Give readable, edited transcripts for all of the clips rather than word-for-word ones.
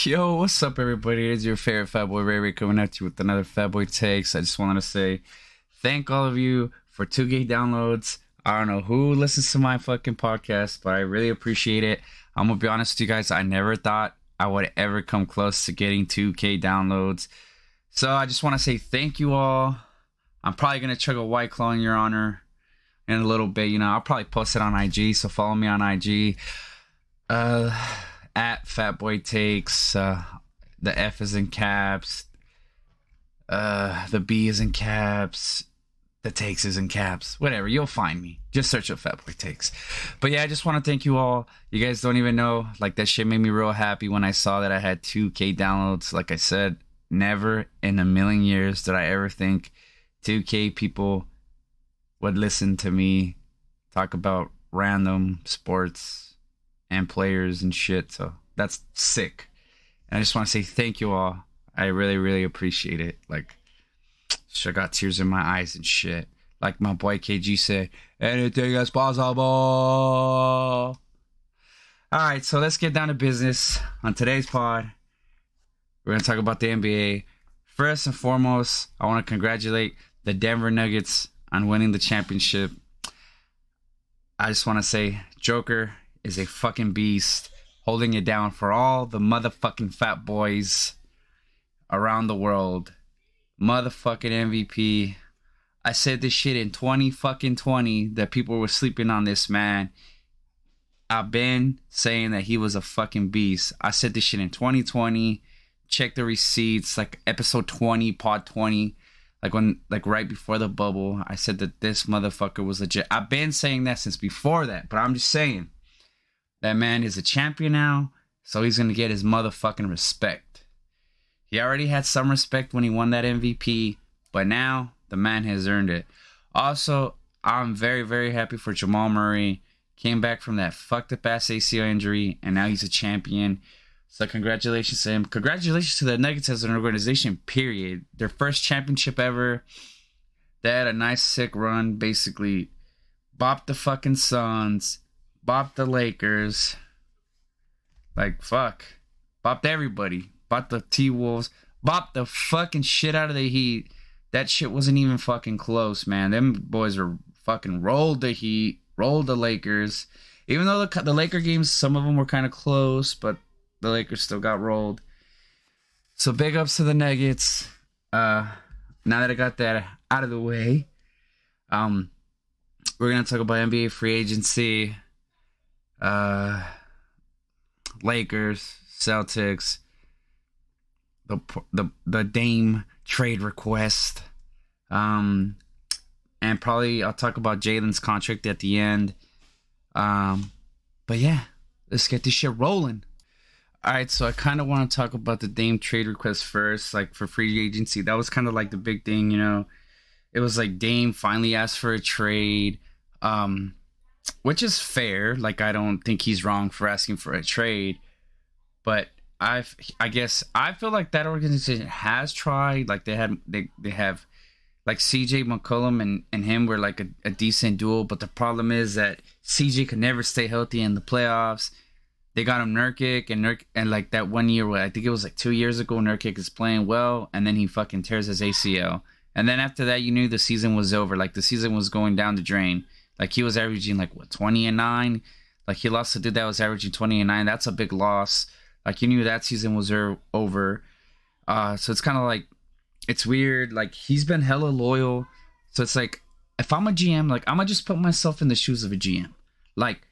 Yo, what's up, everybody? It's your favorite Fat Boy Ray Ray coming at you with another Fat Boy Takes. I just wanted to say thank all of you for 2K downloads. I don't know who listens to my fucking podcast, but I really appreciate it. I'm gonna be honest with you guys. I never thought I would ever come close to getting 2K downloads. So I just want to say thank you all. I'm probably gonna chug a White Claw in your honor in a little bit. I'll probably post it on IG, so follow me on IG. At Fatboy Takes. The F is in caps. The B is in caps. The Takes is in caps. Whatever, you'll find me. Just search up Fatboy Takes. But yeah, I just want to thank you all. You guys don't even know. Like, that shit made me real happy when I saw that I had 2K downloads. Like I said, never in a million years did I ever think 2K people would listen to me talk about random sports and players and shit. So that's sick. And I just want to say thank you all. I really, really appreciate it. Like, sure got tears in my eyes and shit. Like my boy KG said, anything is possible. Alright, so let's get down to business. On today's pod, we're going to talk about the NBA. First and foremost, I want to congratulate the Denver Nuggets on winning the championship. I just want to say, Joker is a fucking beast, holding it down for all the motherfucking fat boys around the world. Motherfucking MVP. I said this shit in 2020 that people were sleeping on this man. I've been saying that he was a fucking beast. I said this shit in 2020. Check the receipts, like episode 20, pod 20. Like right before the bubble, I said that this motherfucker was legit. I've been saying that since before that, but I'm just saying. That man is a champion now, so he's going to get his motherfucking respect. He already had some respect when he won that MVP, but now the man has earned it. Also, I'm very, very happy for Jamal Murray. Came back from that fucked up ass ACL injury, and now he's a champion. So congratulations to him. Congratulations to the Nuggets as an organization, period. Their first championship ever. They had a nice, sick run, basically bopped the fucking Suns. Bopped the Lakers. Like, fuck. Bopped everybody. Bopped the T-Wolves. Bopped the fucking shit out of the Heat. That shit wasn't even fucking close, man. Them boys were fucking rolled the Heat. Rolled the Lakers. Even though the Laker games, some of them were kind of close, but the Lakers still got rolled. So big ups to the Nuggets. Now that I got that out of the way, we're going to talk about NBA free agency. Lakers, Celtics, the Dame trade request, and probably I'll talk about Jaylen's contract at the end. But yeah, let's get this shit rolling. All right, so I kind of want to talk about the Dame trade request first, like for free agency. That was kind of like the big thing, It was like Dame finally asked for a trade. Which is fair. Like, I don't think he's wrong for asking for a trade. But I guess I feel like that organization has tried. Like, they have like CJ McCollum and him were like a decent duo. But the problem is that CJ could never stay healthy in the playoffs. They got him Nurkic and like that 1 year, I think it was like 2 years ago, Nurkic is playing well, and then he fucking tears his ACL. And then after that, you knew the season was over. Like, the season was going down the drain. Like, he was averaging, 20-9. Like, he lost to dude that was averaging 20-9. That's a big loss. Like, you knew that season was over. So it's kind of like, it's weird. Like, he's been hella loyal. So it's like, if I'm a GM, like, I'm going to just put myself in the shoes of a GM. Like,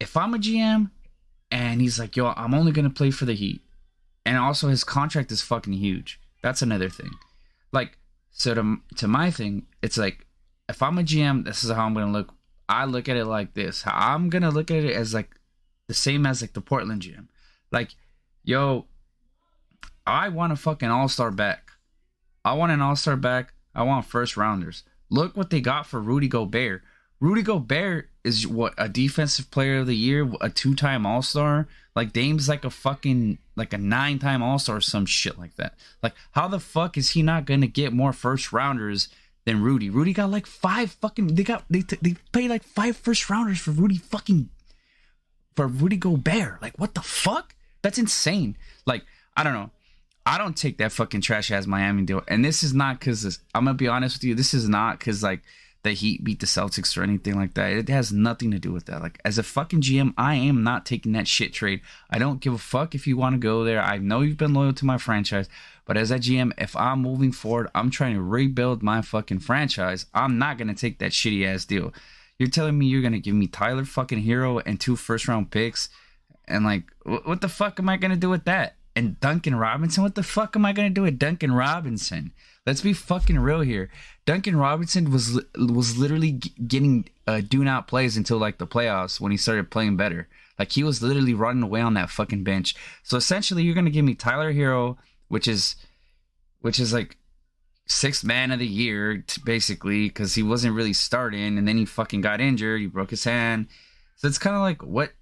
if I'm a GM and he's like, yo, I'm only going to play for the Heat. And also his contract is fucking huge. That's another thing. Like, so to my thing, it's like, if I'm a GM, this is how I'm going to look. I look at it like this. I'm going to look at it as like the same as like the Portland GM. Like, yo, I want a fucking all-star back. I want an all-star back. I want first rounders. Look what they got for Rudy Gobert. Rudy Gobert is what, a defensive player of the year, a 2-time all-star. Like, Dame's like a fucking, like a 9-time all-star or some shit like that. Like, how the fuck is he not going to get more first rounders than Rudy? Rudy got like 5 fucking, they paid like 5 first rounders for Rudy Gobert. Like, what the fuck? That's insane. Like, I don't know. I don't take that fucking trash ass Miami deal. And this is not because I'm gonna be honest with you. This is not because like the Heat beat the Celtics or anything like that. It has nothing to do with that. Like as a fucking GM, I am not taking that shit trade. I don't give a fuck if you want to go there. I know you've been loyal to my franchise, but as a GM, if I'm moving forward, I'm trying to rebuild my fucking franchise. I'm not gonna take that shitty ass deal. You're telling me you're gonna give me Tyler fucking Hero and 2 first-round picks, and like, what the fuck am I gonna do with that? And Duncan Robinson, what the fuck am I gonna do with Duncan Robinson? Let's be fucking real here. Duncan Robinson was literally getting do not plays until like the playoffs when he started playing better. Like he was literally running away on that fucking bench. So essentially, you're gonna give me Tyler Hero, which is like 6th man of the year basically, because he wasn't really starting, and then he fucking got injured. He broke his hand. So it's kind of like, what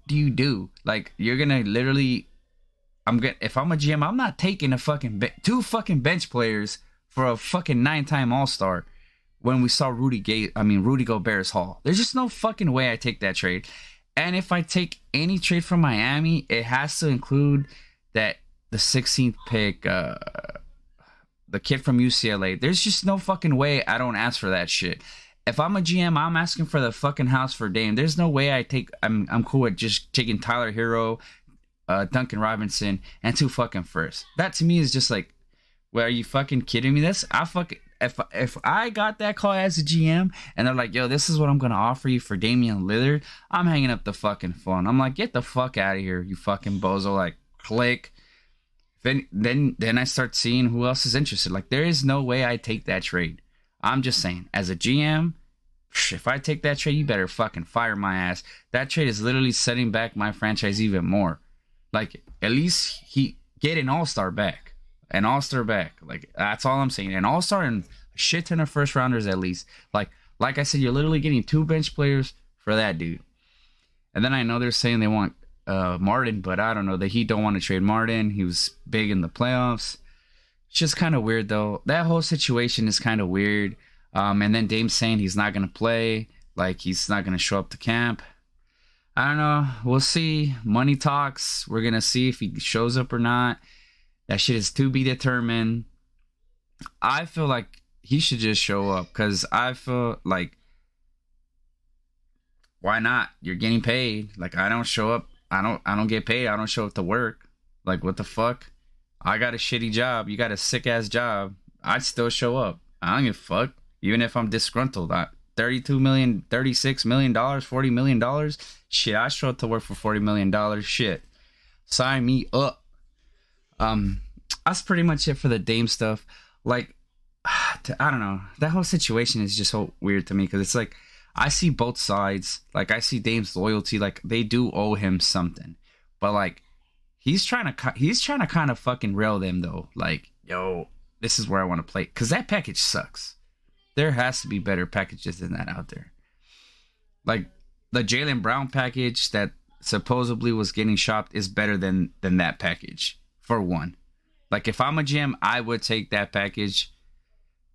do you do? Like you're gonna literally. If I'm a GM, I'm not taking 2 fucking bench players for a fucking 9-time All-Star when we saw Rudy Gobert's haul. There's just no fucking way I take that trade. And if I take any trade from Miami, it has to include the 16th pick, the kid from UCLA. There's just no fucking way I don't ask for that shit. If I'm a GM, I'm asking for the fucking house for Dame. There's no way I'm cool with just taking Tyler Hero, Duncan Robinson, and 2 fucking firsts. That to me is just like, well, are you fucking kidding me? If I got that call as a GM and they're like, yo, this is what I'm gonna offer you for Damian Lillard, I'm hanging up the fucking phone. I'm like, get the fuck out of here, you fucking bozo. Like, click. Then I start seeing who else is interested. Like, there is no way I take that trade. I'm just saying, as a GM, if I take that trade, you better fucking fire my ass. That trade is literally setting back my franchise even more. Like, at least he get an all-star back. An all-star back. Like, that's all I'm saying. An all-star and a shit ton of first-rounders at least. Like I said, you're literally getting 2 bench players for that dude. And then I know they're saying they want Martin, but I don't know. The Heat don't want to trade Martin. He was big in the playoffs. It's just kind of weird, though. That whole situation is kind of weird. And then Dame's saying he's not going to play. Like, he's not going to show up to camp. I don't know. We'll see. Money talks. We're going to see if he shows up or not. That shit is to be determined. I feel like he should just show up because I feel like, why not? You're getting paid. Like, I don't show up. I don't get paid. I don't show up to work. Like, what the fuck? I got a shitty job. You got a sick ass job. I'd still show up. I don't give a fuck. Even if I'm disgruntled. $32 million, $36 million, $40 million. Shit, I show up to work for $40 million. Shit. Sign me up. That's pretty much it for the Dame stuff. Like, I don't know. That whole situation is just so weird to me because it's like, I see both sides. Like, I see Dame's loyalty. Like, they do owe him something. But, like, he's trying to kind of fucking rail them, though. Like, yo, this is where I want to play. Because that package sucks. There has to be better packages than that out there. Like, the Jaylen Brown package that supposedly was getting shopped is better than that package, for one. Like, if I'm a GM, I would take that package.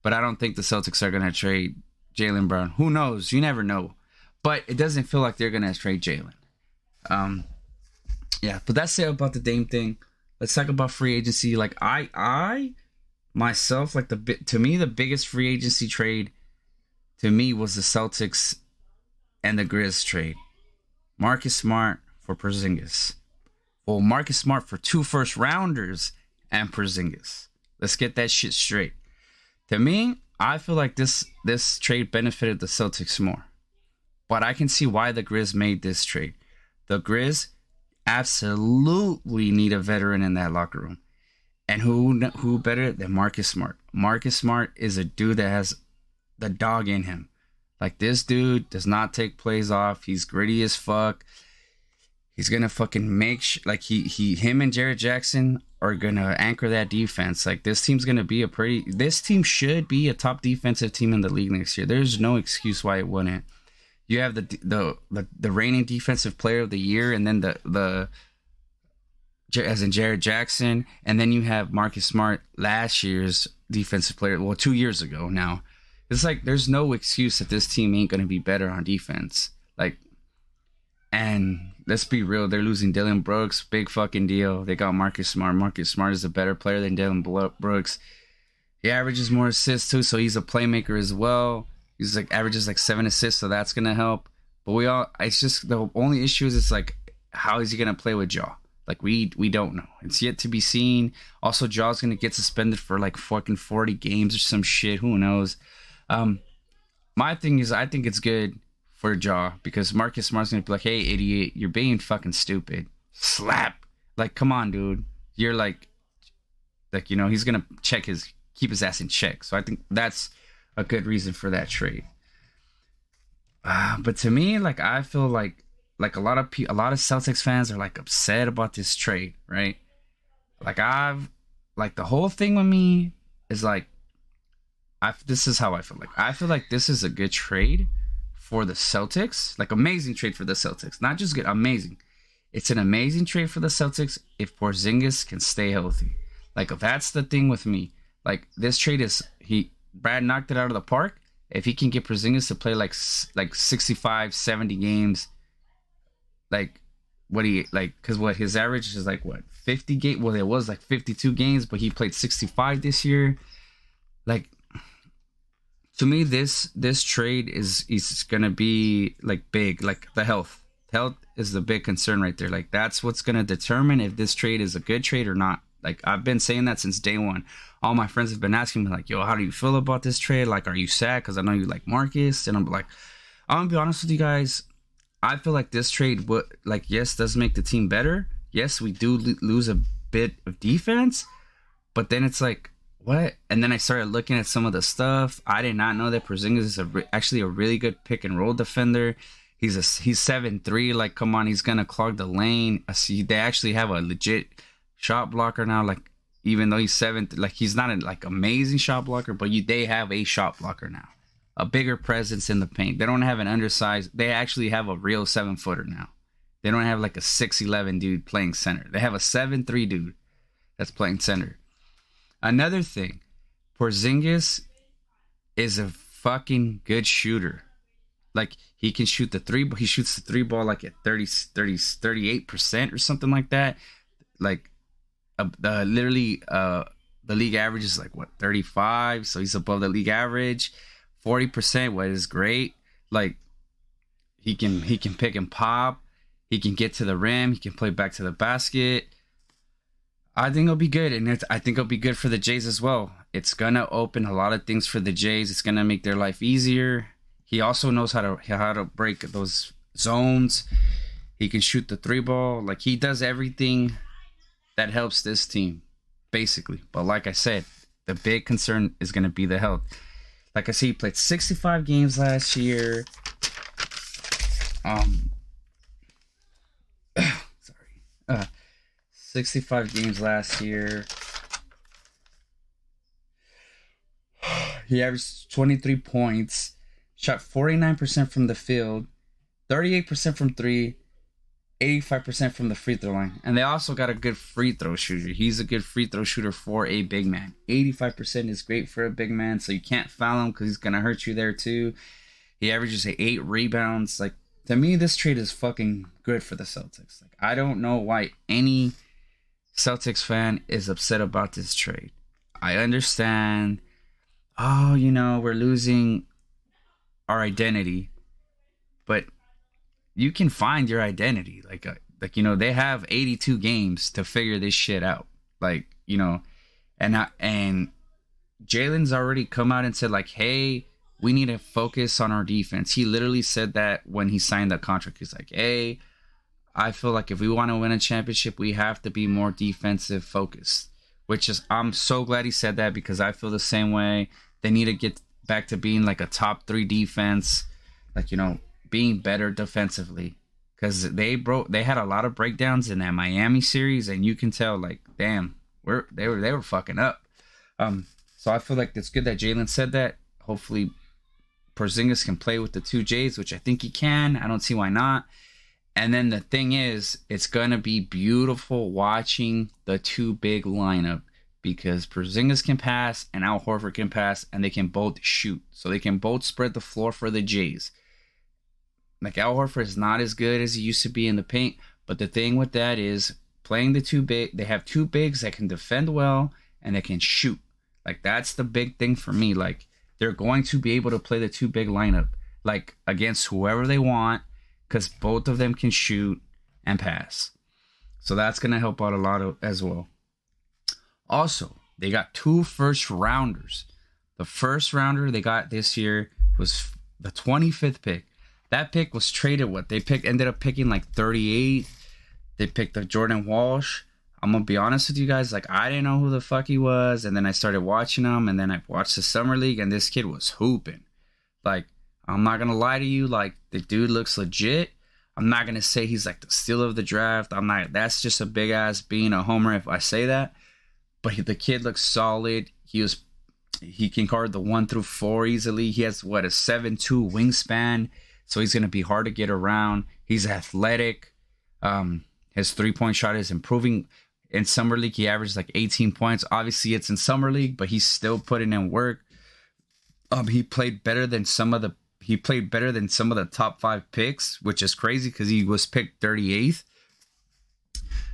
But I don't think the Celtics are going to trade Jaylen Brown. Who knows? You never know. But it doesn't feel like they're going to trade Jaylen. Yeah, but that's it about the Dame thing. Let's talk about free agency. Like, I myself, like, to me, the biggest free agency trade to me was the Celtics and the Grizz trade. Marcus Smart for Porzingis. Well, Marcus Smart for 2 first-rounders and Porzingis. Let's get that shit straight. To me, I feel like this trade benefited the Celtics more. But I can see why the Grizz made this trade. The Grizz absolutely need a veteran in that locker room. And who better than Marcus Smart? Marcus Smart is a dude that has the dog in him. Like, this dude does not take plays off. He's gritty as fuck. He's gonna fucking make him and Jared Jackson are gonna anchor that defense. Like, this team's gonna be this team should be a top defensive team in the league next year. There's no excuse why it wouldn't. You have the reigning defensive player of the year, and then as in Jared Jackson, and then you have Marcus Smart, last year's defensive player, 2 years ago now. It's like, there's no excuse that this team ain't going to be better on defense. Like, and let's be real. They're losing Dylan Brooks. Big fucking deal. They got Marcus Smart. Marcus Smart is a better player than Brooks. He averages more assists too, so he's a playmaker as well. He's like averages like 7 assists, so that's gonna help. But it's just the only issue is it's like, how is he gonna play with Jaw? Like we don't know. It's yet to be seen. Also, Jaw's gonna get suspended for like fucking 40 games or some shit. Who knows? My thing is, I think it's good for Jaw because Marcus Smart's gonna be like, "Hey, idiot, you're being fucking stupid." Slap. Like, come on, dude. You're like he's gonna keep his ass in check. So I think that's a good reason for that trade. But to me, like, I feel like a lot of Celtics fans are like upset about this trade, right? Like the whole thing with me is like, this is how I feel. Like, I feel like this is a good trade for the Celtics. Like, amazing trade for the Celtics. Not just good, amazing. It's an amazing trade for the Celtics if Porzingis can stay healthy. Like, that's the thing with me. Like, this trade is, Brad knocked it out of the park. If he can get Porzingis to play like 65, 70 games, because his average is like, 50 games? Well, it was like 52 games, but he played 65 this year. Like, to me, this trade is gonna be like big. Like, the health is the big concern right there. Like, that's what's gonna determine if this trade is a good trade or not. Like, I've been saying that since day one. All my friends have been asking me like, "Yo, how do you feel about this trade? Like, are you sad? Because I know you like Marcus." And I'm like, I'm gonna be honest with you guys. I feel like this trade would, like, yes, does make the team better. Yes, we do lose a bit of defense, but then it's like, what? And then I started looking at some of the stuff. I did not know that Porzingis is actually a really good pick and roll defender. He's 7'3". Like, come on, he's gonna clog the lane. They actually have a legit shot blocker now. Like, even though he's 7, like, he's not a like amazing shot blocker, but they have a shot blocker now, a bigger presence in the paint. They don't have an undersized. They actually have a real 7-footer now. They don't have like a 6'11" dude playing center. They have a 7'3" dude that's playing center. Another thing, Porzingis is a fucking good shooter. Like, he can shoot the three, but he shoots the three ball like at 38% or something like that. Like, literally, the league average is like 35, so he's above the league average. 40%, what is great. Like, he can pick and pop. He can get to the rim. He can play back to the basket. I think it'll be good, and I think it'll be good for the Jays as well. It's gonna open a lot of things for the Jays. It's gonna make their life easier. He also knows how to break those zones. He can shoot the three ball. Like, he does everything that helps this team, basically. But like I said, the big concern is gonna be the health. Like I said, he played 65 games last year. 65 games last year. He averaged 23 points, shot 49% from the field, 38% from three, 85% from the free throw line. And they also got a good free throw shooter. He's a good free throw shooter for a big man. 85% is great for a big man, so you can't foul him because he's going to hurt you there too. He averages 8 rebounds. Like, to me, this trade is fucking good for the Celtics. Like, I don't know why any Celtics fan is upset about this trade. I understand, we're losing our identity, but you can find your identity. Like they have 82 games to figure this shit out. Like, and Jaylen's already come out and said, like, hey, we need to focus on our defense. He literally said that when he signed the contract. He's like, hey, I feel like if we want to win a championship, we have to be more defensive focused, I'm so glad he said that because I feel the same way. They need to get back to being like a top 3 defense, like, being better defensively, because they had a lot of breakdowns in that Miami series, and you can tell, like, damn, they were fucking up. So I feel like it's good that Jaylen said that. Hopefully Porzingis can play with the 2 Jays, which I think he can. I don't see why not. And then the thing is, it's going to be beautiful watching the 2 big lineup because Porzingis can pass and Al Horford can pass, and they can both shoot. So they can both spread the floor for the Jays. Like Al Horford is not as good as he used to be in the paint. But the thing with that is playing the two big. They have two bigs that can defend well and that can shoot. Like that's the big thing for me. Like they're going to be able to play the two big lineup like against whoever they want because both of them can shoot and pass. So that's gonna help out a lot as well. Also, they got 2 first rounders. The first rounder they got this year was the 25th pick. That pick was traded. Ended up picking like 38. They picked the Jordan Walsh. I'm gonna be honest with you guys. Like I didn't know who the fuck he was, and then I started watching him, and then I watched the summer league, and this kid was hooping. Like I'm not gonna lie to you. Like the dude looks legit. I'm not gonna say he's like the steal of the draft. I'm not. That's just a big ass being a homer if I say that. But the kid looks solid. He can guard the 1 through 4 easily. He has a 7'2" wingspan, so he's gonna be hard to get around. He's athletic. His 3-point shot is improving. In summer league, he averaged like 18 points. Obviously, it's in summer league, but he's still putting in work. He played better than some of the top 5 picks, which is crazy because he was picked 38th.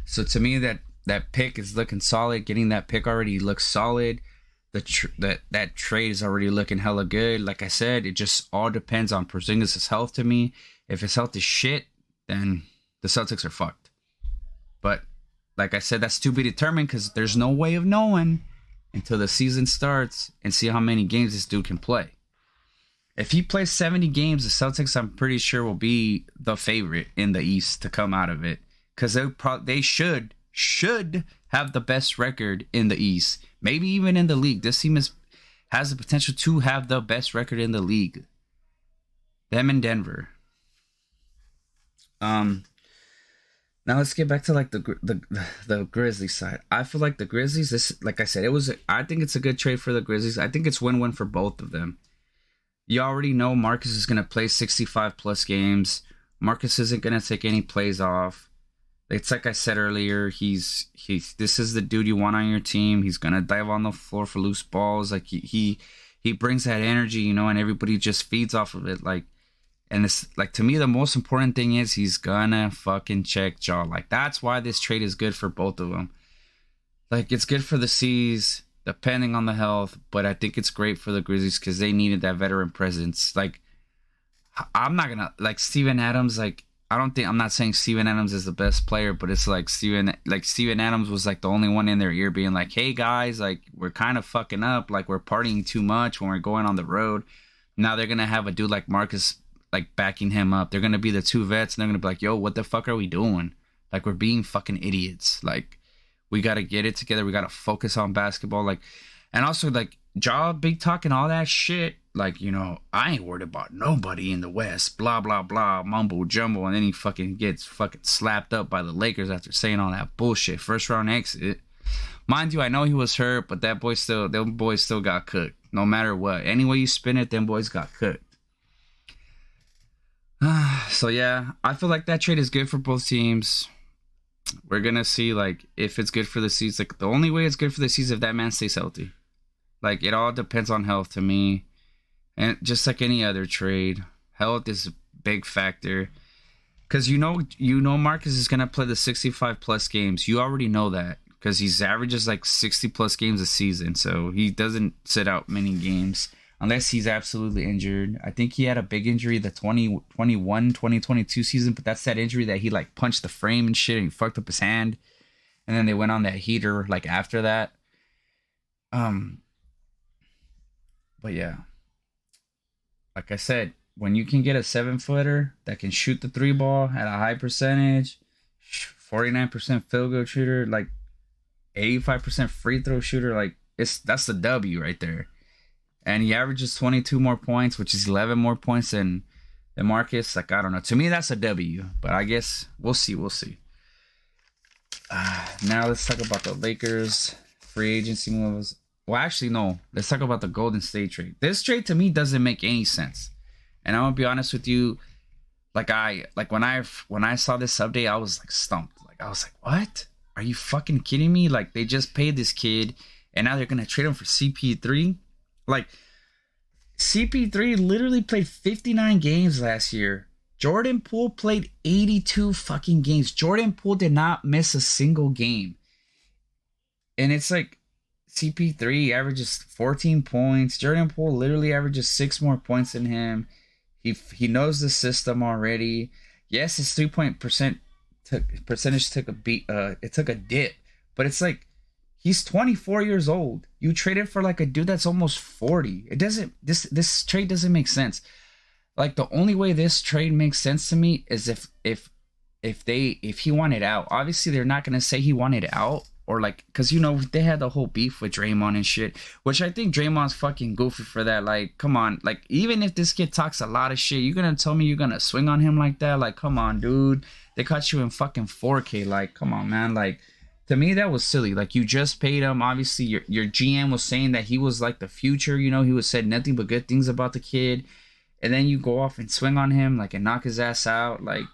So to me, that pick is looking solid. Getting that pick already looks solid. That trade is already looking hella good. Like I said, it just all depends on Porzingis' health to me. If his health is shit, then the Celtics are fucked. But like I said, that's to be determined because there's no way of knowing until the season starts and see how many games this dude can play. If he plays 70 games, the Celtics, I'm pretty sure, will be the favorite in the East to come out of it because they should have the best record in the East, maybe even in the league. This team has the potential to have the best record in the league. Them in Denver. Now let's get back to like the Grizzlies side. I feel like the Grizzlies, like I said, I think it's a good trade for the Grizzlies. I think it's win-win for both of them. You already know Marcus is going to play 65 plus games. Marcus isn't going to take any plays off. It's like I said earlier, this is the dude you want on your team. He's going to dive on the floor for loose balls. Like he brings that energy, and everybody just feeds off of it. Like, and it's like, to me, the most important thing is he's gonna fucking check jaw. Like, that's why this trade is good for both of them. Like, it's good for the C's, depending on the health, but I think it's great for the Grizzlies because they needed that veteran presence. Like, I'm not gonna, like, Steven Adams, like, I'm not saying Steven Adams is the best player, but it's like Steven Adams was like the only one in their ear being like, hey guys, like, we're kind of fucking up. Like, we're partying too much when we're going on the road. Now they're gonna have a dude like Marcus like backing him up. They're gonna be the two vets, and they're gonna be like, yo, what the fuck are we doing? Like, we're being fucking idiots. Like, we gotta get it together. We gotta focus on basketball. Like, and also like jaw big talk and all that shit. Like, I ain't worried about nobody in the West. Blah blah blah, mumble jumble, and then he fucking gets fucking slapped up by the Lakers after saying all that bullshit. First round exit. Mind you, I know he was hurt, but them boys still got cooked. No matter what, any way you spin it, them boys got cooked. So yeah, I feel like that trade is good for both teams. We're gonna see like if it's good for the C's. Like, the only way it's good for the C's is if that man stays healthy. Like, it all depends on health to me, and just like any other trade, health is a big factor. Because Marcus is gonna play the 65 plus games. You already know that because he's averages like 60 plus games a season, so he doesn't sit out many games. Unless he's absolutely injured. I think he had a big injury the 2021-2022 season, but that's that injury that he like punched the frame and shit and he fucked up his hand. And then they went on that heater like after that. But yeah. Like I said, when you can get a 7-footer that can shoot the 3-ball at a high percentage, 49% field goal shooter, like 85% free throw shooter, like that's the W right there. And he averages 22 more points, which is 11 more points than Marcus. Like, I don't know. To me, that's a W. But I guess we'll see. Now let's talk about the Lakers free agency moves. Well, actually, no. Let's talk about the Golden State trade. This trade, to me, doesn't make any sense. And I'm going to be honest with you. When I saw this update, I was like stumped. Like, I was like, what? Are you fucking kidding me? Like, they just paid this kid, and now they're going to trade him for CP3? Like, CP3 literally played 59 games last year, Jordan Poole played 82 fucking games. Jordan Poole did not miss a single game. And it's like CP3 averages 14 points. Jordan Poole literally averages 6 more points than him. He knows the system already. Yes, his 3-point percentage took a beat. It took a dip, but it's like he's 24 years old. You traded for like a dude that's almost 40. It doesn't. This trade doesn't make sense. Like the only way this trade makes sense to me is if he wanted out. Obviously, they're not gonna say he wanted out. Or like, cause they had the whole beef with Draymond and shit, which I think Draymond's fucking goofy for that. Like, come on, like even if this kid talks a lot of shit, you're gonna tell me you're gonna swing on him like that? Like, come on, dude. They caught you in fucking 4K. Like, come on, man. Like, to me that was silly. Like, you just paid him. Obviously, your GM was saying that he was like the future. He was said nothing but good things about the kid, and then you go off and swing on him like and knock his ass out. Like,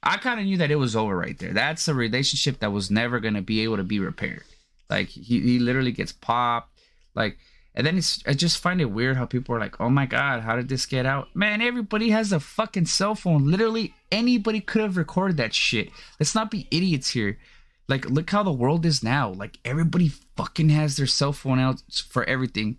I kind of knew that it was over right there. That's a relationship that was never going to be able to be repaired. Like, he literally gets popped. Like, and then I just find it weird how people are like, oh my God, how did this get out? Man, everybody has a fucking cell phone. Literally anybody could have recorded that shit. Let's not be idiots here. Like, look how the world is now. Like, everybody fucking has their cell phone out for everything.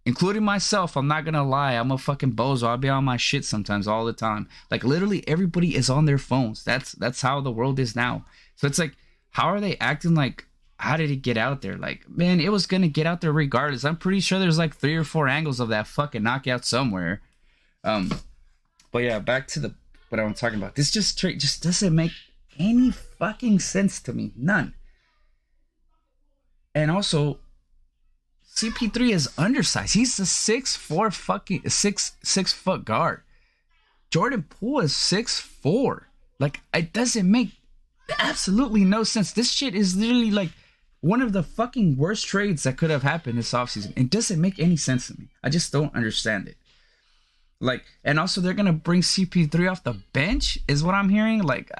Including myself, I'm not gonna lie. I'm a fucking bozo. I'll be on my shit sometimes, all the time. Like, literally everybody is on their phones. That's how the world is now. So it's like, how are they acting like, how did it get out there? Like, man, it was gonna get out there regardless. I'm pretty sure there's like 3 or 4 angles of that fucking knockout somewhere. But yeah, back to what I'm talking about. This just doesn't make any fucking sense to me. None. And also, CP3 is undersized. He's a 6'4" fucking 6 foot guard. Jordan Poole is 6'4". Like, it doesn't make absolutely no sense. This shit is literally like one of the fucking worst trades that could have happened this offseason. It doesn't make any sense to me. I just don't understand it. Like, and also they're gonna bring CP3 off the bench, is what I'm hearing. Like,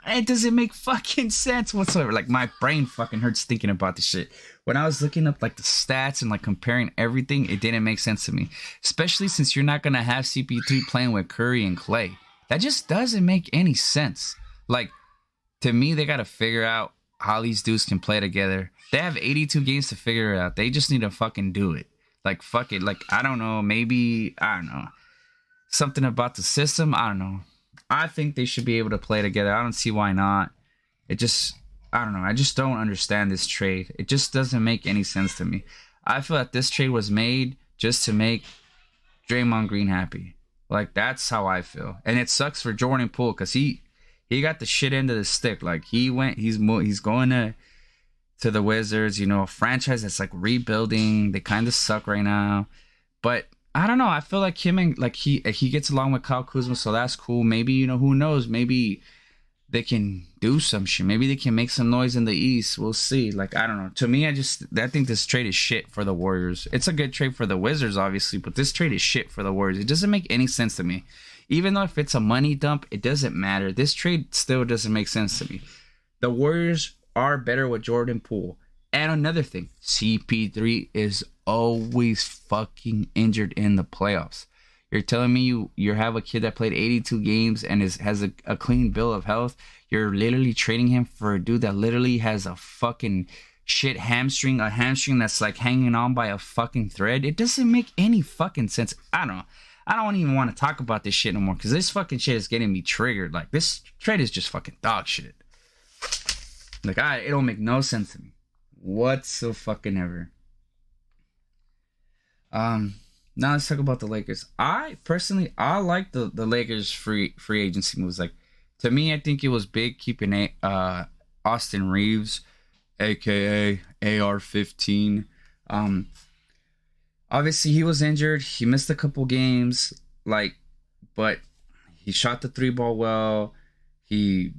it doesn't make fucking sense whatsoever. Like, my brain fucking hurts thinking about this shit. When I was looking up like the stats and like comparing everything, it didn't make sense to me. Especially since you're not gonna have CP3 playing with Curry and Clay. That just doesn't make any sense. Like, to me, they gotta figure out how these dudes can play together. They have 82 games to figure it out. They just need to fucking do it. Like, fuck it. Like, I don't know. Maybe, I don't know. Something about the system. I don't know. I think they should be able to play together. I don't see why not. It just, I don't know. I just don't understand this trade. It just doesn't make any sense to me. I feel that this trade was made just to make Draymond Green happy. Like, that's how I feel. And it sucks for Jordan Poole because he got the shit end of the stick. Like, he's going to the Wizards, a franchise that's like rebuilding. They kind of suck right now, but I don't know. I feel like him and like he gets along with Kyle Kuzma, so that's cool. Maybe who knows? Maybe they can do some shit. Maybe they can make some noise in the East. We'll see. Like, I don't know. To me, I think this trade is shit for the Warriors. It's a good trade for the Wizards, obviously, but this trade is shit for the Warriors. It doesn't make any sense to me. Even though if it's a money dump, it doesn't matter. This trade still doesn't make sense to me. The Warriors are better with Jordan Poole. And another thing, CP3 is always fucking injured in the playoffs. You're telling me you have a kid that played 82 games and has a clean bill of health. You're literally trading him for a dude that literally has a fucking shit hamstring, a hamstring that's like hanging on by a fucking thread. It doesn't make any fucking sense. I don't even want to talk about this shit no more because this fucking shit is getting me triggered. Like, this trade is just fucking dog shit. Like, it don't make no sense to me whatsoever. Now let's talk about the Lakers. I like the Lakers free agency moves. Like, to me, I think it was big keeping Austin Reeves, aka AR-15. Obviously he was injured. He missed a couple games. But he shot the 3-ball well. He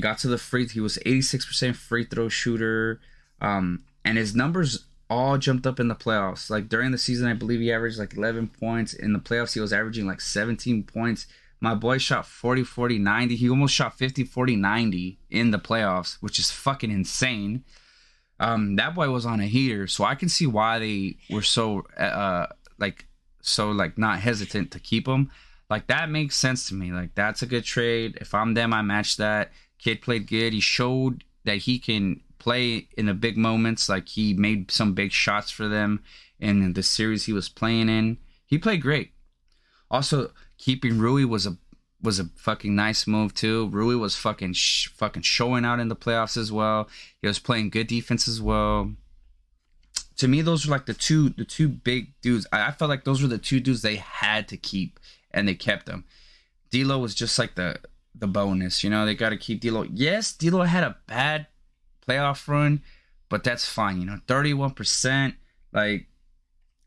got to the he was 86% free throw shooter. And his numbers all jumped up in the playoffs. Like, during the season, I believe he averaged like 11 points. In the playoffs, he was averaging like 17 points. My boy shot 40-40-90. He almost shot 50-40-90 in the playoffs, which is fucking insane. That boy was on a heater, so I can see why they were so not hesitant to keep him. Like, that makes sense to me. Like, that's a good trade. If I'm them, I match that. Kid played good. He showed that he can play in the big moments. Like, he made some big shots for them in the series he was playing in. He played great. Also, keeping Rui was a fucking nice move too. Rui was fucking showing out in the playoffs as well. He was playing good defense as well. To me, those were like the two big dudes. I felt like those were the two dudes they had to keep, and they kept them. D'Lo was just like the bonus, you know. They got to keep D'Lo. Yes, D'Lo had a bad playoff run, but that's fine, you know. 31%, like,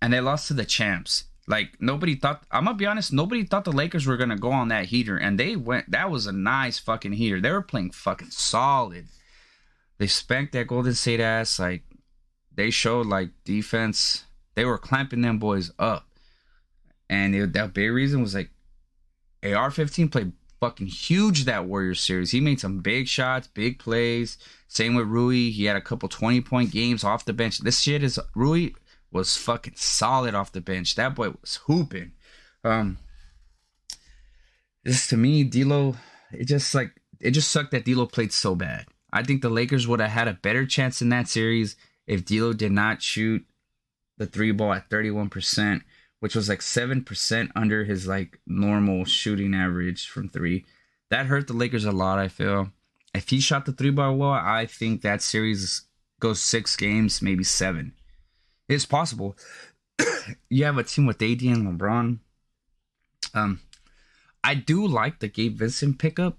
and they lost to the champs. Like, nobody thought, I'm gonna be honest, nobody thought the Lakers were gonna go on that heater, and they went. That was a nice fucking heater. They were playing fucking solid. They spanked that Golden State ass. Like, they showed like defense. They were clamping them boys up, and that big reason was like AR-15 played fucking huge that Warriors series. He made some big shots, big plays. Same with Rui. He had a couple 20-point games off the bench. This shit is Rui was fucking solid off the bench. That boy was hooping. This to me, D'Lo, it just sucked that D'Lo played so bad. I think the Lakers would have had a better chance in that series if D'Lo did not shoot the three ball at 31%, which was like 7% under his like normal shooting average from three. That hurt the Lakers a lot, I feel. If he shot the three ball well, I think that series goes 6 games, maybe 7. It's possible. You have a team with AD and LeBron. I do like the Gabe Vincent pickup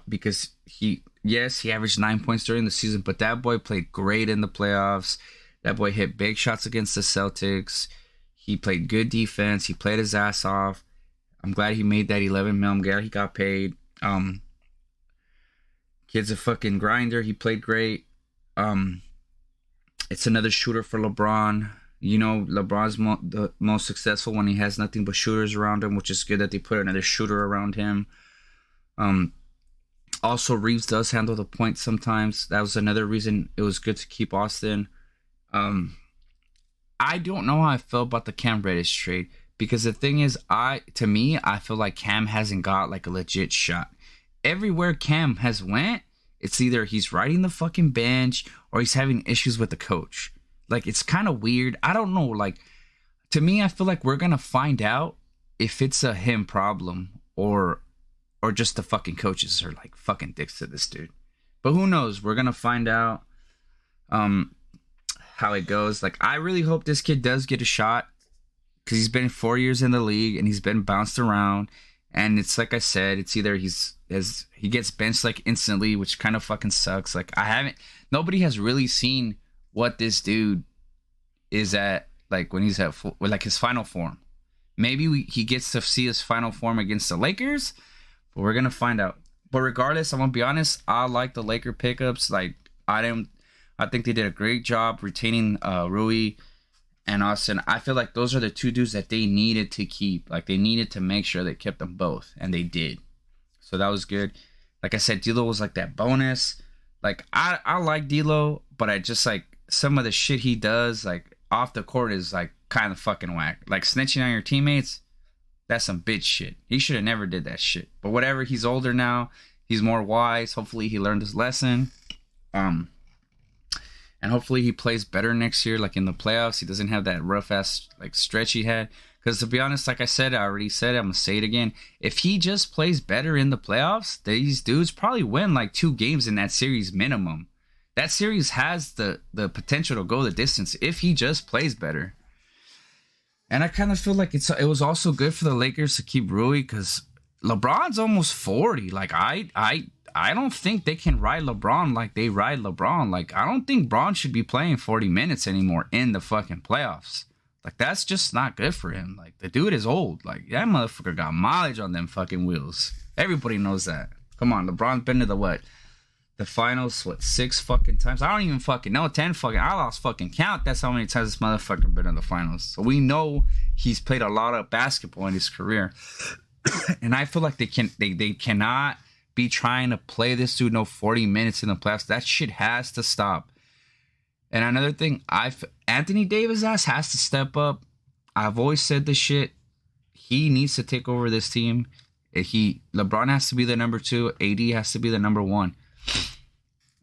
because he averaged 9 points during the season, but that boy played great in the playoffs. That boy hit big shots against the Celtics. He played good defense. He played his ass off. I'm glad he made that 11 mil. I'm glad he got paid. Kid's a fucking grinder. He played great. It's another shooter for LeBron. You know, LeBron's the most successful when he has nothing but shooters around him, which is good that they put another shooter around him. Also, Reeves does handle the points sometimes. That was another reason it was good to keep Austin. I don't know how I felt about the Cam Reddish trade, because the thing is, I feel like Cam hasn't got like a legit shot. Everywhere Cam has went, it's either he's riding the fucking bench or he's having issues with the coach. Like, it's kind of weird. I don't know. Like, to me, I feel like we're gonna find out if it's a him problem or just the fucking coaches are like fucking dicks to this dude. But who knows? We're gonna find out how it goes. Like, I really hope this kid does get a shot, because he's been 4 years in the league and he's been bounced around. And it's like I said, it's either he gets benched like instantly, which kind of fucking sucks. Like, nobody has really seen what this dude is at, like when he's at like his final form. Maybe he gets to see his final form against the Lakers, but we're gonna find out. But regardless, I'm gonna be honest, I like the Laker pickups. Like, I think they did a great job retaining Rui and Austin. I feel like those are the two dudes that they needed to keep. Like, they needed to make sure they kept them both, and they did. So that was good. Like I said, D'Lo was like that bonus. Like, I like D'Lo, but I just like some of the shit he does like off the court is like kind of fucking whack. Like, snitching on your teammates, that's some bitch shit. He should have never did that shit. But whatever, he's older now. He's more wise. Hopefully he learned his lesson. And hopefully he plays better next year, like in the playoffs. He doesn't have that rough ass like stretch he had. Because to be honest, like I said, I already said it, I'm gonna say it again. If he just plays better in the playoffs, these dudes probably win like 2 games in that series minimum. That series has the potential to go the distance if he just plays better. And I kind of feel like it was also good for the Lakers to keep Rui, because LeBron's almost 40. Like, I don't think they can ride LeBron like they ride LeBron. Like, I don't think Bron should be playing 40 minutes anymore in the fucking playoffs. Like, that's just not good for him. Like, the dude is old. Like, that motherfucker got mileage on them fucking wheels. Everybody knows that. Come on, LeBron's been to the finals, 6 fucking times? I don't even fucking know. 10 fucking. I lost fucking count. That's how many times this motherfucker been in the finals. So we know he's played a lot of basketball in his career. And I feel like they cannot be trying to play this dude 40 minutes in the playoffs. That shit has to stop. And another thing, Anthony Davis ass has to step up. I've always said this shit. he needs to take over this team. LeBron has to be the number 2. AD has to be the number 1.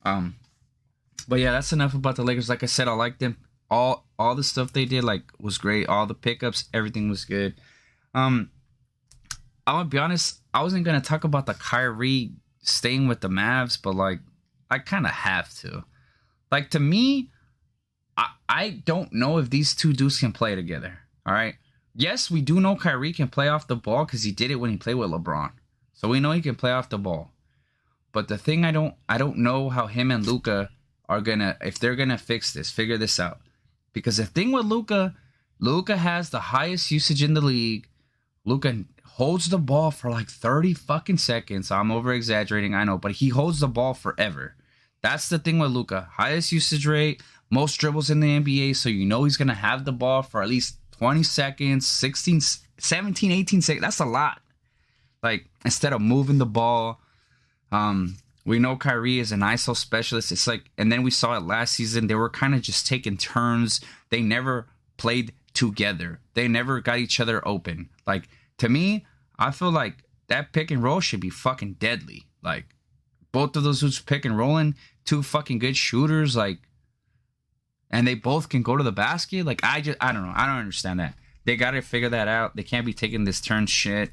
But yeah, that's enough about the Lakers. Like I said, I liked them. All the stuff they did was great. All the pickups, everything was good. I'm gonna be honest. I wasn't gonna talk about the Kyrie staying with the Mavs, but I kind of have to. To me, I don't know if these two dudes can play together. All right. Yes, we do know Kyrie can play off the ball because he did it when he played with LeBron. So we know he can play off the ball. But the thing I don't know how him and Luka are if they're gonna figure this out. Because the thing with Luka has the highest usage in the league. Luka holds the ball for 30 fucking seconds. I'm over exaggerating, I know, but he holds the ball forever. That's the thing with Luka. Highest usage rate, most dribbles in the NBA, so you know he's gonna have the ball for at least 20 seconds, 16, 17, 18 seconds. That's a lot. Instead of moving the ball, we know Kyrie is an ISO specialist. It's and then we saw it last season. They were kind of just taking turns. They never played together. They never got each other open. To me, I feel like that pick and roll should be fucking deadly. Both of those who's pick and rolling, 2 fucking good shooters, and they both can go to the basket. I don't know. I don't understand that. They got to figure that out. They can't be taking this turn shit.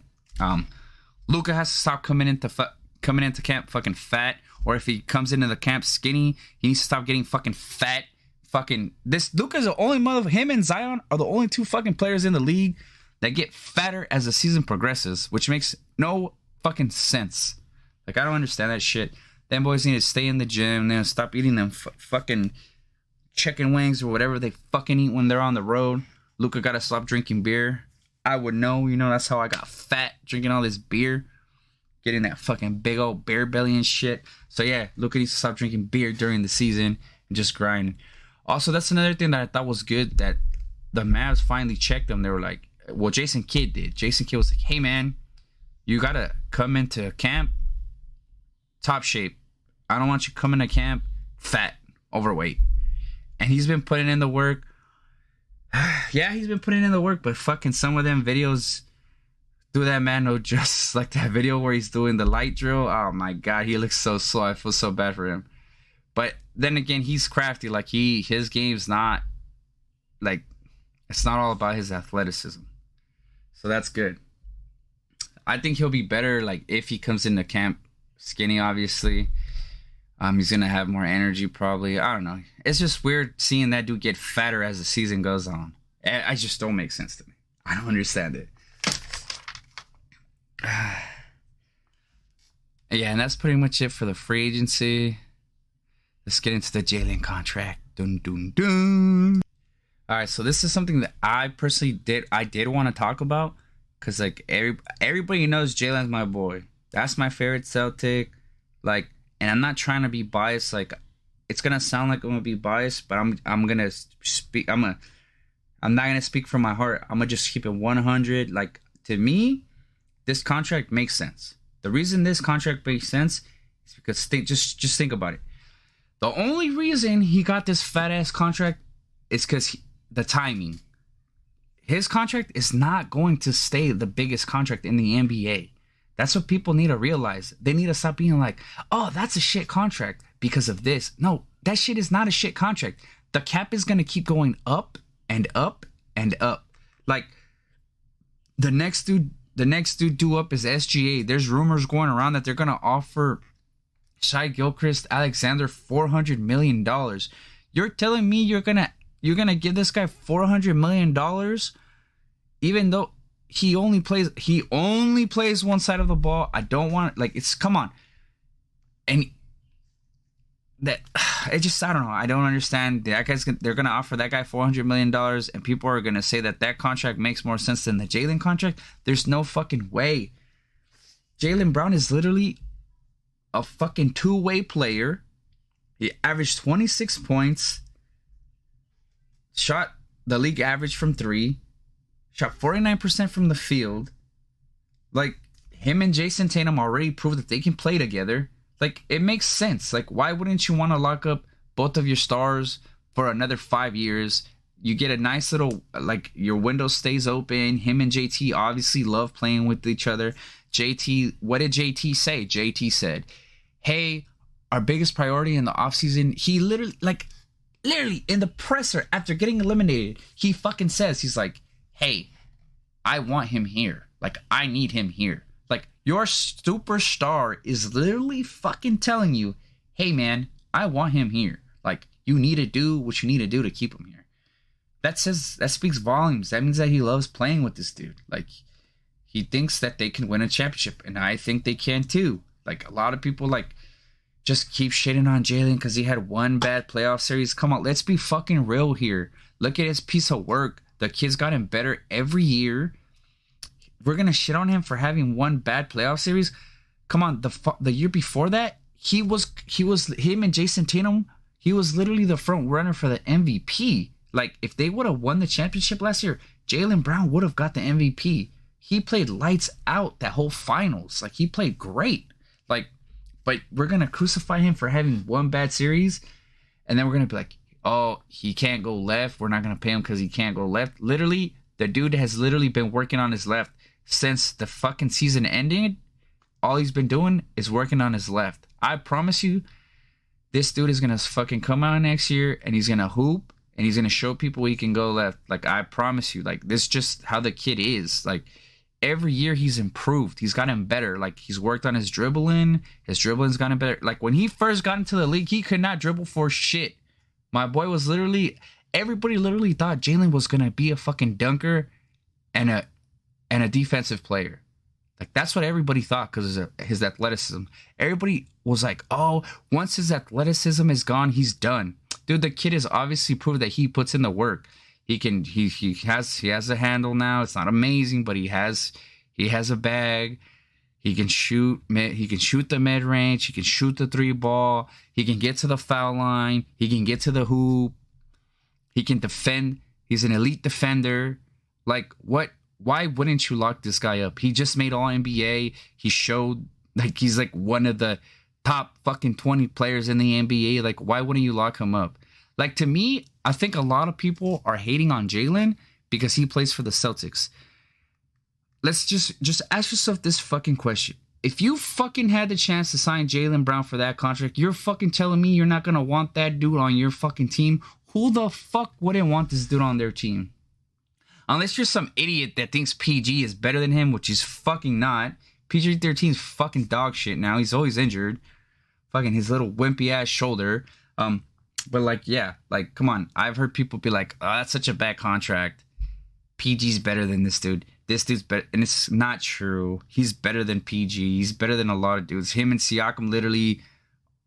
Luka has to stop coming into camp fucking fat, or if he comes into the camp skinny, he needs to stop getting fucking fat. This Luka's the only him and Zion are the only 2 fucking players in the league that get fatter as the season progresses, which makes no fucking sense. I don't understand that shit. Them boys need to stay in the gym. Then stop eating them fucking chicken wings or whatever they fucking eat when they're on the road. Luka gotta stop drinking beer. I would know, that's how I got fat, drinking all this beer. Getting that fucking big old beer belly and shit. So yeah, Luka needs to stop drinking beer during the season and just grind. Also, that's another thing that I thought was good, that the Mavs finally checked them. They were Jason Kidd did. Jason Kidd was hey man, you gotta come into camp top shape. I don't want you coming to camp fat, overweight. And he's been putting in the work. Yeah, he's been putting in the work, but fucking some of them videos do that man no justice. That video where he's doing the light drill. Oh my god, he looks so slow. I feel so bad for him. But then again, he's crafty. His game's not it's not all about his athleticism. So that's good. I think he'll be better if he comes into camp skinny, obviously. He's gonna have more energy probably. I don't know. It's just weird seeing that dude get fatter as the season goes on. I just don't make sense to me. I don't understand it. Yeah, and that's pretty much it for the free agency. Let's get into the Jaylen contract. Dun dun dun. All right, so this is something that I personally did want to talk about, because everybody knows Jaylen's my boy. That's my favorite Celtic. And I'm not trying to be biased. It's gonna sound like I'm gonna be biased, but I'm gonna speak. I'm not gonna speak from my heart. I'm gonna just keep it 100. To me, this contract makes sense. The reason this contract makes sense is because just think about it. The only reason he got this fat ass contract is because the timing. His contract is not going to stay the biggest contract in the NBA. That's what people need to realize. They need to stop being oh, that's a shit contract because of this. No, that shit is not a shit contract. The cap is going to keep going up and up and up. The next dude due up is SGA. There's rumors going around that they're going to offer Shai Gilgeous-Alexander $400 million. You're telling me you're going to give this guy $400 million even though he only plays one side of the ball. I don't want it's come on. And that it just, I don't know. I don't understand. They're going to offer that guy $400 million and people are going to say that contract makes more sense than the Jaylen contract. There's no fucking way. Jaylen Brown is literally a fucking two-way player. He averaged 26 points. Shot the league average from 3. Shot 49% from the field. Him and Jason Tatum already proved that they can play together. It makes sense. Why wouldn't you want to lock up both of your stars for another 5 years? You get a nice little, like, your window stays open. Him and JT obviously love playing with each other. What did JT say? JT said, hey, our biggest priority in the offseason, he literally in the presser after getting eliminated, he fucking says, he's like, hey, I want him here. Like, I need him here. Like, your superstar is literally fucking telling you, hey, man, I want him here. Like, you need to do what you need to do to keep him here. That speaks volumes. That means that he loves playing with this dude. Like, he thinks that they can win a championship, and I think they can too. Like, a lot of people, like, just keep shitting on Jaylen because he had one bad playoff series. Come on, let's be fucking real here. Look at his piece of work. The kid's gotten better every year. We're gonna shit on him for having one bad playoff series. Come on, the year before that, him and Jason Tatum, he was literally the front runner for the MVP. Like, if they would have won the championship last year, Jaylen Brown would have got the MVP. He played lights out that whole finals. Like, he played great. Like, but we're going to crucify him for having one bad series. And then we're going to be like, oh, he can't go left. We're not going to pay him because he can't go left. Literally, the dude has literally been working on his left since the fucking season ended. All he's been doing is working on his left. I promise you, this dude is going to fucking come out next year and he's going to hoop. And he's going to show people he can go left. Like, I promise you. Like, this is just how the kid is. Like, every year he's improved. He's gotten better. Like, he's worked on his dribbling. His dribbling's gotten better. Like, when he first got into the league, he could not dribble for shit. My boy was literally... Everybody literally thought Jaylen was going to be a fucking dunker and a defensive player. Like, that's what everybody thought because of his athleticism. Everybody was like, oh, once his athleticism is gone, he's done. Dude, the kid has obviously proved that he puts in the work. He has a handle now. It's not amazing, but he has a bag. He can shoot the mid range. He can shoot the 3-ball. He can get to the foul line. He can get to the hoop. He can defend. He's an elite defender. Like, what? Why wouldn't you lock this guy up? He just made All NBA. He showed like he's like one of the top fucking 20 players in the NBA. Like, why wouldn't you lock him up? Like, to me, I think a lot of people are hating on Jaylen because he plays for the Celtics. Let's just ask yourself this fucking question. If you fucking had the chance to sign Jaylen Brown for that contract, you're fucking telling me you're not going to want that dude on your fucking team? Who the fuck wouldn't want this dude on their team? Unless you're some idiot that thinks PG is better than him, which he's fucking not. PG-13's fucking dog shit now. He's always injured. Fucking his little wimpy ass shoulder. But like, yeah, like, come on. I've heard people be like, oh, that's such a bad contract. PG's better than this dude. This dude's better. And it's not true. He's better than PG. He's better than a lot of dudes. Him and Siakam literally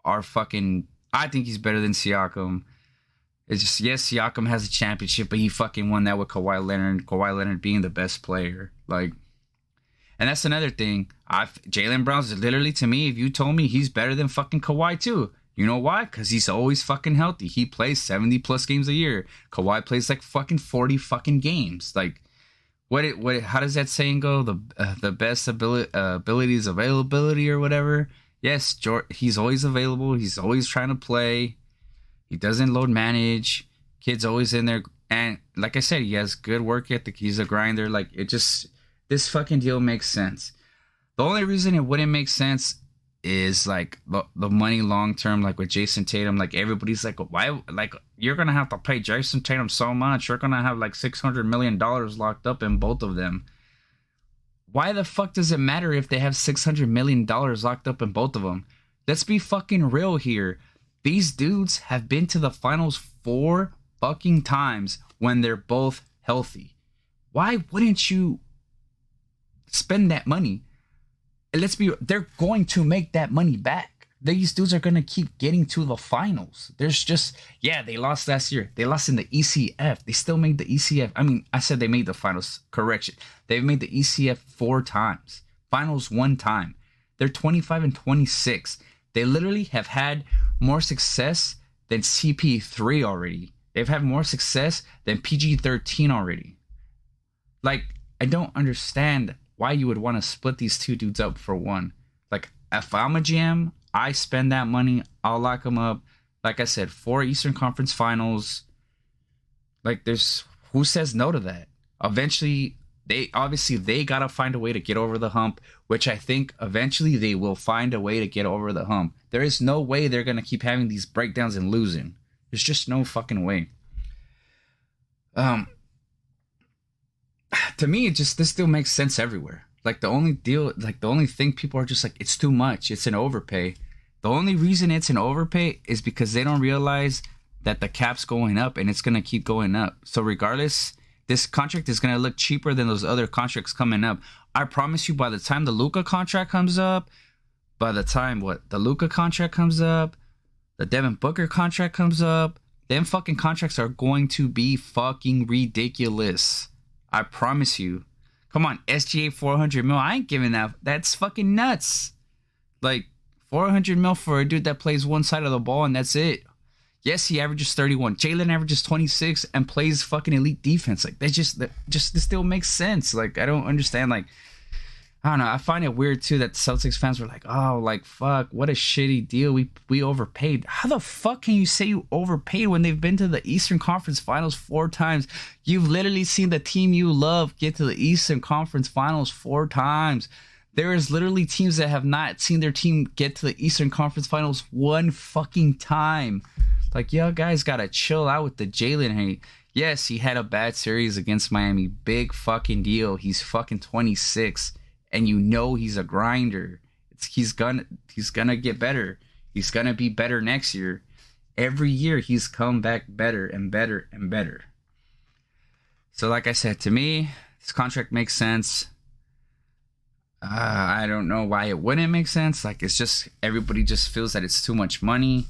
are fucking... I think he's better than Siakam. It's just, yes, Siakam has a championship, but he fucking won that with Kawhi Leonard. Kawhi Leonard being the best player. Like... And that's another thing. Jaylen Brown's literally, to me, if you told me he's better than fucking Kawhi too. You know why? Because he's always fucking healthy. He plays 70 plus games a year. Kawhi plays like fucking 40 fucking games. Like, how does that saying go? The best ability is availability or whatever. Yes, he's always available. He's always trying to play. He doesn't load manage. Kid's always in there. And like I said, he has good work ethic. He's a grinder. Like, this fucking deal makes sense. The only reason it wouldn't make sense is like the money long term, like with Jason Tatum. Like, everybody's like, why? Like, you're gonna have to pay Jason Tatum so much. You're gonna have like $600 million locked up in both of them. Why the fuck does it matter if they have $600 million locked up in both of them? Let's be fucking real here. These dudes have been to the finals 4 fucking times when they're both healthy. Why wouldn't you spend that money? They're going to make that money back. These dudes are going to keep getting to the finals. There's just, yeah, they lost last year. They lost in the ECF. They still made the ECF. I mean, I said they made the finals. Correction. They've made the ECF 4 times. Finals 1 time. They're 25 and 26. They literally have had more success than CP3 already. They've had more success than PG-13 already. Like, I don't understand why you would want to split these two dudes up for one. Like, if I'm a GM, I spend that money. I'll lock them up. Like I said, 4 Eastern Conference Finals. Like, there's who says no to that? Eventually, they gotta find a way to get over the hump, which I think eventually they will find a way to get over the hump. There is no way they're gonna keep having these breakdowns and losing. There's just no fucking way. Um, to me, it just this still makes sense everywhere. Like the only thing people are just like, it's too much. It's an overpay. The only reason it's an overpay is because they don't realize that the cap's going up and it's gonna keep going up. So regardless, this contract is gonna look cheaper than those other contracts coming up. I promise you, by the time the Luka contract comes up, the Luka contract comes up, the Devin Booker contract comes up, them fucking contracts are going to be fucking ridiculous. I promise you. Come on, SGA 400 mil. I ain't giving that. That's fucking nuts. Like 400 mil for a dude that plays one side of the ball and that's it. Yes, he averages 31. Jaylen averages 26 and plays fucking elite defense. Like, this still makes sense. Like, I don't understand. Like, I don't know. I find it weird too that the Celtics fans were like, "Oh, like fuck, what a shitty deal. We overpaid." How the fuck can you say you overpaid when they've been to the Eastern Conference Finals 4 times? You've literally seen the team you love get to the Eastern Conference Finals 4 times. There is literally teams that have not seen their team get to the Eastern Conference Finals 1 fucking time. Like, y'all guys gotta chill out with the Jaylen hate. Yes, he had a bad series against Miami. Big fucking deal. He's fucking 26. And you know he's a grinder. He's gonna get better. He's gonna be better next year. Every year he's come back better and better and better. So like I said, to me, this contract makes sense. I don't know why it wouldn't make sense. Like, it's just everybody just feels that it's too much money.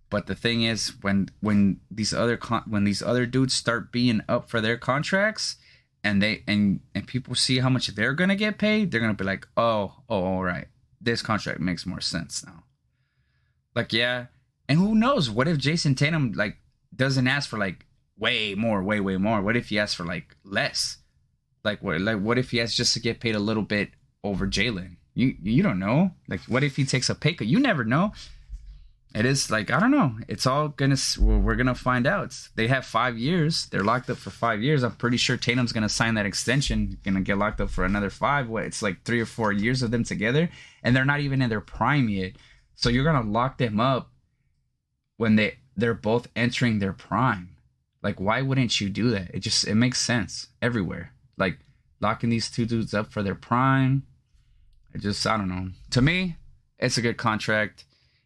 But the thing is, when these other dudes start being up for their contracts, and people see how much they're gonna get paid, they're gonna be like, oh, all right, this contract makes more sense now. Like, yeah, and who knows? What if Jason Tatum like doesn't ask for like way more? What if he asks for like less? What if he asks just to get paid a little bit over Jaylen? You don't know. Like, what if he takes a pay cut? You never know. It is like, I don't know. It's all gonna. We're gonna find out. They have 5 years. They're locked up for 5 years. I'm pretty sure Tatum's gonna sign that extension. Gonna get locked up for another 5. It's like 3 or 4 years of them together, and they're not even in their prime yet. So you're gonna lock them up when they're both entering their prime. Like, why wouldn't you do that? It makes sense everywhere. Like, locking these two dudes up for their prime. I don't know. To me, it's a good contract.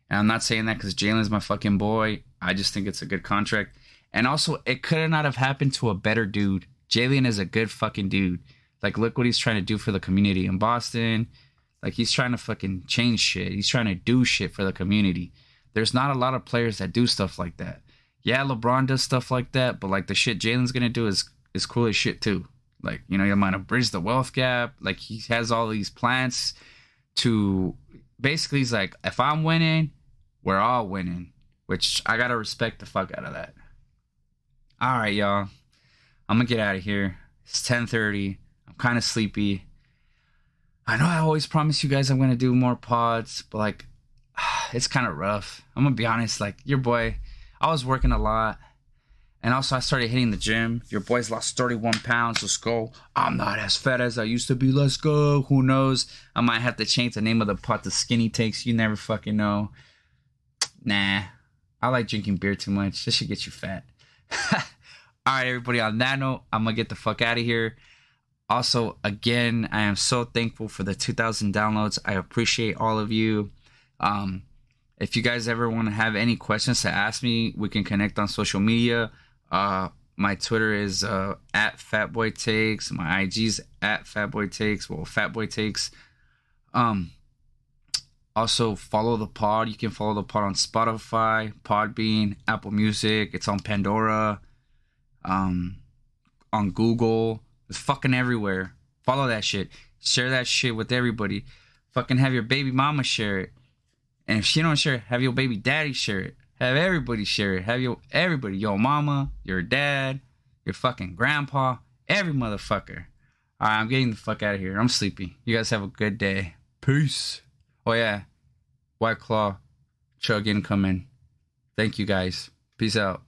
And I'm not saying that because Jaylen's my fucking boy. I just think it's a good contract. And also, it could not have happened to a better dude. Jaylen is a good fucking dude. Like, look what he's trying to do for the community in Boston. Like, he's trying to fucking change shit. He's trying to do shit for the community. There's not a lot of players that do stuff like that. Yeah, LeBron does stuff like that, but like the shit Jaylen's gonna do is cool as shit too. Like, you know, you might have bridged the wealth gap. Like, he has all these plans to basically, he's like, if I'm winning, we're all winning, which I gotta respect the fuck out of that. All right, y'all. I'm gonna get out of here. It's 10:30. I'm kind of sleepy. I know I always promise you guys I'm gonna do more pods, but like, it's kind of rough. I'm gonna be honest. Like, your boy, I was working a lot, and also I started hitting the gym. Your boy's lost 31 pounds. Let's go. I'm not as fat as I used to be. Let's go. Who knows? I might have to change the name of the pod to Skinny Takes. You never fucking know. Nah, I like drinking beer too much. This should get you fat. All right, everybody, on that note, I'm going to get the fuck out of here. Also, again, I am so thankful for the 2,000 downloads. I appreciate all of you. If you guys ever want to have any questions to ask me, we can connect on social media. My Twitter is at FatBoyTakes. My IG's at FatBoyTakes. Well, FatBoyTakes. Also, follow the pod. You can follow the pod on Spotify, Podbean, Apple Music. It's on Pandora, on Google. It's fucking everywhere. Follow that shit. Share that shit with everybody. Fucking have your baby mama share it. And if she don't share it, have your baby daddy share it. Have everybody share it. Have everybody. Your mama, your dad, your fucking grandpa, every motherfucker. All right, I'm getting the fuck out of here. I'm sleepy. You guys have a good day. Peace. Oh, yeah. White Claw. Chug incoming. Thank you, guys. Peace out.